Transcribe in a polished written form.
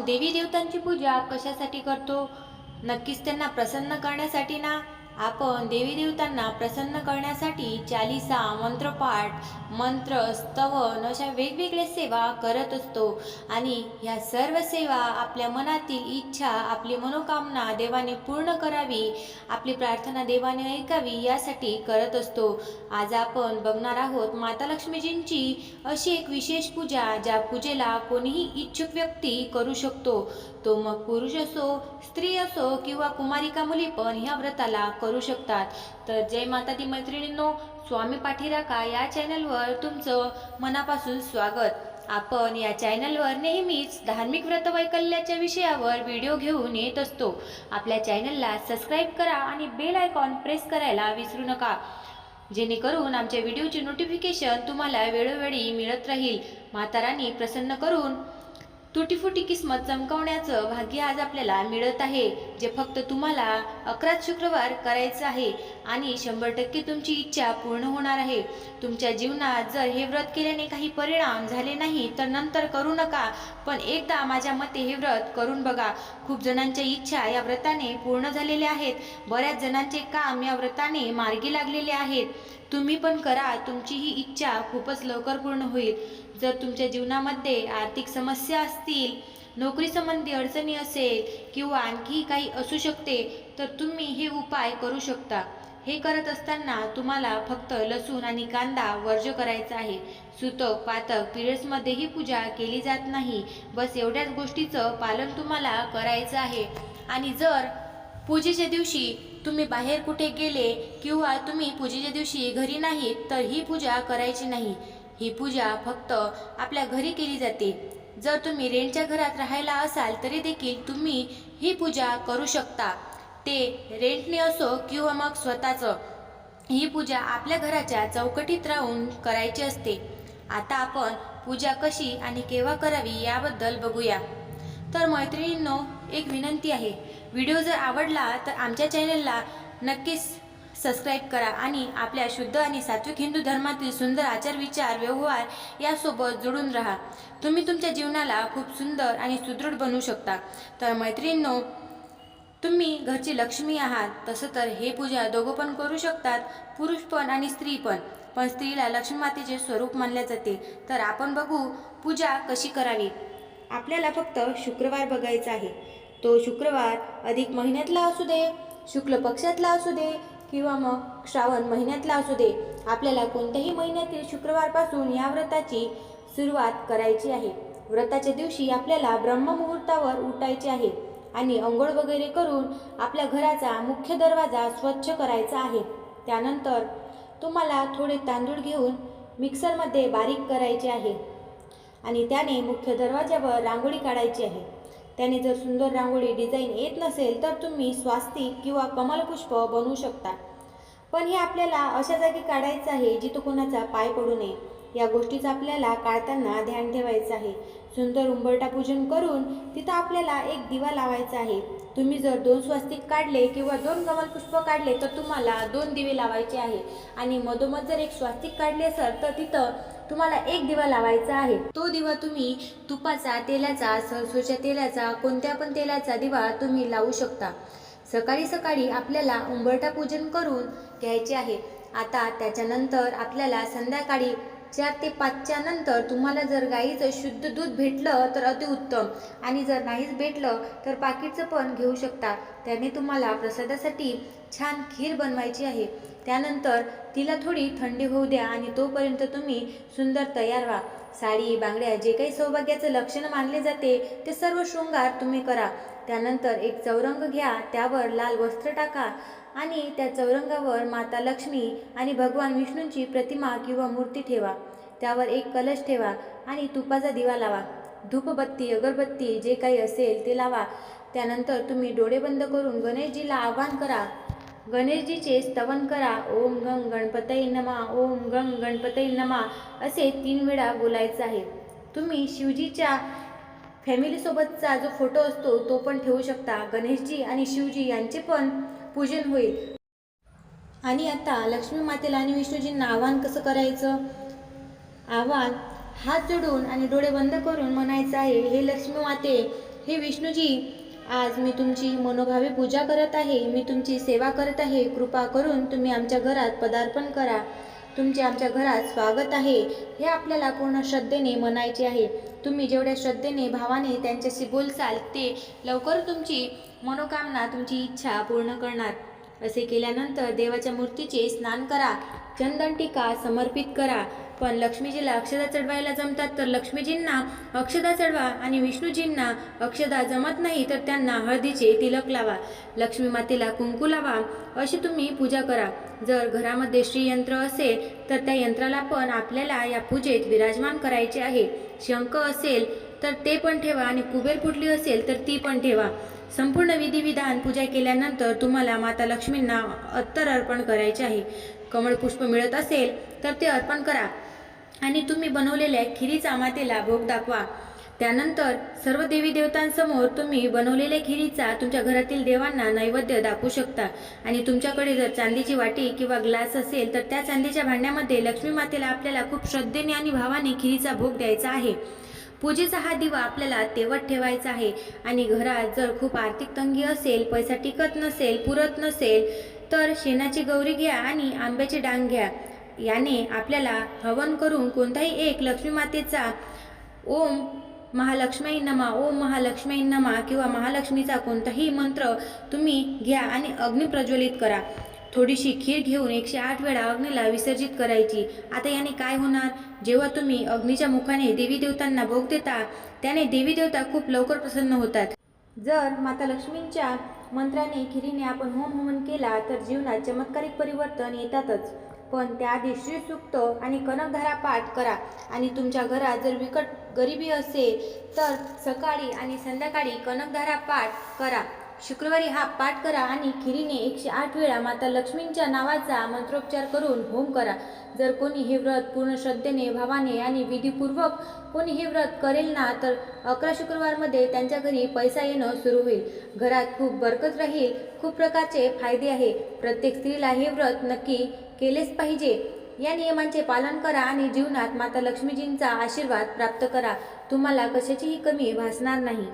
देवी देवतांची पूजा कशासाठी करतो? नक्कीच त्यांना प्रसन्न करण्यासाठी ना. आपण देवी देवतांना प्रसन्न करण्यासाठी चालीसा, मंत्रपाठ, मंत्र, स्तवन अशा वेगवेगळ्या सेवा करत असतो. आणि ह्या सर्व सेवा आपल्या मनातील इच्छा, आपली मनोकामना देवाने पूर्ण करावी, आपली प्रार्थना देवाने ऐकावी यासाठी करत असतो. आज आपण बघणार आहोत माता लक्ष्मीजींची अशी एक विशेष पूजा, ज्या पूजेला कोणीही इच्छुक व्यक्ती करू शकतो. तो मग पुरुष असो, स्त्री असो किंवा कुमारिका मुली पण ह्या व्रताला करू शकतात. तर जय माता दी मैत्रिणींनो, स्वामी पाठीराखा या चॅनलवर तुमचं मनापासून स्वागत. आपण या चॅनलवर नेहमीच धार्मिक व्रत वैकल्याच्या विषयावर व्हिडिओ घेऊन येत असतो. आपल्या चॅनलला सबस्क्राईब करा आणि बेल आयकॉन प्रेस करायला विसरू नका, जेणेकरून आमच्या व्हिडिओची नोटिफिकेशन तुम्हाला वेळोवेळी मिळत राहील. माता राणी प्रसन्न करून तुटीफुटी किस्मत चमकवण्याचं भाग्य आज आपल्याला मिळत आहे, जे फक्त तुम्हाला 11 शुक्रवार करायचं आहे आणि 100% तुमची इच्छा पूर्ण होणार आहे. तुमच्या जीवनात जर हे व्रत केल्याने काही परिणाम झाले नाही तर नंतर करू नका, पण एकदा माझ्या मते हे व्रत करून बघा. खूप जणांच्या इच्छा या व्रताने पूर्ण झालेल्या आहेत. बऱ्याच जणांचे काम या व्रताने मार्गी लागलेले आहेत. तुम्ही पण करा, तुमची ही इच्छा खूपच लवकर पूर्ण होईल. जर तुमच्या जीवनामध्ये आर्थिक समस्या असतील, नोकरी संबंधी अडचणी असेल किंवा आणखी काही असू शकते, तर तुम्ही हे उपाय करू शकता. हे करत असताना तुम्हाला फक्त लसूण आणि कांदा वर्ज्य करायचा आहे. सुतक, पातक, पिरियड्समध्ये ही पूजा केली जात नाही. बस एवढ्याच गोष्टीचं पालन तुम्हाला करायचं आहे. आणि जर पूजेच्या दिवशी तुम्ही बाहेर कुठे गेले किंवा तुम्ही पूजेच्या दिवशी घरी नाहीत तर ही पूजा करायची नाही. ही पूजा फक्त आपल्या घरी केली जाते. जर तुम्ही रेंटच्या घरात राहायला असाल तरी देखील तुम्ही ही पूजा करू शकता. ते रेंटने असो किंवा मग स्वतःचं. ही पूजा आपल्या घराच्या चौकटीत राहून करायची असते. आता आपण पूजा कशी आणि केव्हा करावी याबद्दल बघूया. तर मैत्रिणींनो, एक विनंती आहे, व्हिडिओ जर आवडला तर आमच्या चॅनलला नक्कीच सबस्क्राईब करा आणि आपल्या शुद्ध आणि सात्विक हिंदू धर्मातील सुंदर आचार, विचार, व्यवहार यासोबत जोडून राहा. तुम्ही तुमच्या जीवनाला खूप सुंदर आणि सुदृढ बनवू शकता. तर मैत्रिणींनो, तुम्ही घरची लक्ष्मी आहात. तसं तर हे पूजा दोघं पण करू शकतात, पुरुष पण आणि स्त्री पण. पण स्त्रीला लक्ष्मी मातेचे स्वरूप मानले जाते. तर आपण बघू पूजा कशी करावी. आपल्याला फक्त शुक्रवार बघायचा आहे. तो शुक्रवार अधिक महिन्यातला असू दे, शुक्ल पक्षातला असू दे किंवा मग श्रावण महिन्यातला असू दे. आपल्याला कोणत्याही महिन्यातील शुक्रवारपासून या व्रताची सुरुवात करायची आहे. व्रताच्या दिवशी आपल्याला ब्रह्ममुहूर्तावर उठायचे आहे आणि अंघोळ वगैरे करून आपल्या घराचा मुख्य दरवाजा स्वच्छ करायचा आहे. त्यानंतर तुम्हाला थोडे तांदूळ घेऊन मिक्सरमध्ये बारीक करायचे आहे आणि त्याने मुख्य दरवाजावर रांगोळी काढायची आहे. त्याने जर सुंदर रांगोळी डिझाईन येत नसेल तर तुम्ही स्वास्तिक किंवा कमलपुष्प बनवू शकता. पण हे आपल्याला अशा जागी काढायचं आहे जिथं कोणाचा पाय पडू नये. या गोष्टीचं आपल्याला काढताना ध्यान ठेवायचं आहे. सुंदर उंबरठा पूजन करून तिथं आपल्याला एक दिवा लावायचा आहे. तुम्ही जर 2 स्वस्तिक काढले किंवा 2 कमलपुष्प काढले तर तुम्हाला 2 दिवे लावायचे आहे. आणि मधोमध जर एक स्वस्तिक काढले असेल तर तिथं तुम्हाला एक दिवा लावायचा आहे. तो दिवा तुम्ही तुपाचा, तेलाचा, सरसोच्या तेलाचा, कोणत्या पण तेलाचा दिवा तुम्ही लावू शकता. सकाळी सकाळी आपल्याला उंबरठा पूजन करून घ्यायचे आहे. आता त्याच्यानंतर आपल्याला संध्याकाळी 4 ते 5च्या नंतर तुम्हाला जर गाईचं शुद्ध दूध भेटलं तर अतिउत्तम, आणि जर नाहीच भेटलं तर पाकीटचं पण घेऊ शकता. त्याने तुम्हाला प्रसादासाठी छान खीर बनवायची आहे. त्यानंतर तिला थोडी थंडी होऊ द्या आणि तोपर्यंत तुम्ही सुंदर तयार व्हा. साडी, बांगड्या, जे काही सौभाग्याचं लक्षण मानले जाते ते सर्व शृंगार तुम्ही करा. त्यानंतर एक चौरंग घ्या, त्यावर लाल वस्त्र टाका आणि त्या चौरंगावर माता लक्ष्मी आणि भगवान विष्णूंची प्रतिमा किंवा मूर्ती ठेवा. त्यावर एक कलश ठेवा आणि तुपाचा दिवा लावा. धूपबत्ती, अगरबत्ती जे काही असेल ते लावा. त्यानंतर तुम्ही डोळे बंद करून गणेशजीला आवाहन करा. गणेशजीचे स्तवन करा. ओम गंग गणपतये नमः, ओम गंग गणपतये नमः असे 3 वेळा बोलायचं आहे. तुम्ही शिवजीच्या फॅमिलीसोबतचा जो फोटो असतो तो पण ठेवू शकता. गणेशजी आणि शिवजी यांचे पण पूजन होईल. आणि आता लक्ष्मी मातेला आणि विष्णूजींना आवाहन कसं करायचं? आवाहन हात जोडून आणि डोळे बंद करून म्हणायचं आहे, हे लक्ष्मी माते, हे विष्णूजी, आज मी तुमची मनोभावे पूजा करत आहे, मी तुमची सेवा करत आहे. कृपा करून तुम्ही आमच्या घरात पदार्पण करा. तुमचे आमच्या घरात स्वागत आहे, हे आपल्याला पूर्ण श्रद्धेने म्हणायचे आहे. तुम्ही जेवढ्या श्रद्धेने भावाने त्यांच्याशी बोलसाल ते लवकर तुमची मनोकामना, तुमची इच्छा पूर्ण करणार. असे केल्यानंतर देवाच्या मूर्तीचे स्नान करा, चंदन टीका समर्पित करा. पण लक्ष्मीजीला अक्षदा चढवायला जमतात तर लक्ष्मीजींना अक्षदा चढवा आणि विष्णूजींना अक्षदा जमत नाही तर त्यांना हळदीचे तिलक लावा, लक्ष्मी मातेला कुंकू लावा, अशी तुम्ही पूजा करा. जर घरामध्ये श्रीयंत्र असेल तर त्या यंत्राला पण आपल्याला या पूजेत विराजमान करायचे आहे. शंख असेल तर ते पण ठेवा आणि कुबेर फुटली असेल तर ती पण ठेवा. संपूर्ण विधिविधान पूजा केल्यानंतर तुम्हाला माता लक्ष्मींना अत्तर अर्पण करायचे आहे. कमळपुष्प मिळत असेल तर ते अर्पण करा आणि तुम्ही बनवलेल्या खिरीचा मातेला भोग दाखवा. त्यानंतर सर्व देवी देवतांसमोर तुम्ही बनवलेल्या खिरीचा तुमच्या घरातील देवांना नैवेद्य दाखवू शकता. आणि तुमच्याकडे जर चांदीची वाटी किंवा ग्लास असेल तर त्या चांदीच्या भांड्यामध्ये लक्ष्मी मातेला आपल्याला खूप श्रद्धेने आणि भावाने खिरीचा भोग द्यायचा आहे. पूजेचा हा दिवा आपल्याला तेवत ठेवायचा आहे. आणि घरात जर खूप आर्थिक तंगी असेल, पैसा टिकत नसेल, पुरत नसेल तर शेणाची गौरी घ्या आणि आंब्याचे डांग घ्या. याने आपल्याला हवन करून कोणताही एक लक्ष्मी मातेचा ओम महालक्ष्मी नमा, ओम महालक्ष्मी नमा किंवा महालक्ष्मीचा कोणताही मंत्र तुम्ही घ्या आणि अग्नी प्रज्वलित करा. थोडीशी खीर घेऊन 108 वेळा अग्नीला विसर्जित करायची. आता याने काय होणार? जेव्हा तुम्ही अग्नीच्या मुखाने देवी देवतांना भोग देता त्याने देवी देवता खूप लवकर प्रसन्न होतात. जर माता लक्ष्मींच्या मंत्राने खिरीने आपण होम हवन केला तर जीवनात चमत्कारिक परिवर्तन येतातच. पण त्याआधी श्रीसूक्त आणि कनकधारा पाठ करा. आणि तुमच्या घरात जर विकट गरिबी असेल तर सकाळी आणि संध्याकाळी कनकधारा पाठ करा. शुक्रवारी हा पाठ करा आणि खिरीने 108 वेळा माता लक्ष्मींच्या नावाचा मंत्रोच्चार करून होम करा. जर कोणी हे व्रत पूर्ण श्रद्धेने, भावाने आणि विधीपूर्वक कोणी हे व्रत करेल ना तर 11 शुक्रवारमध्ये त्यांच्या घरी पैसा येणं सुरू होईल. घरात खूप बरकत राहील. खूप प्रकारचे फायदे आहे. प्रत्येक स्त्रीला हे व्रत नक्की केलेच पाहिजे. या नियमांचे पालन करा आणि जीवनात माता लक्ष्मीजींचा आशीर्वाद प्राप्त करा. तुम्हाला कशाचीही कमी भासणार नाही.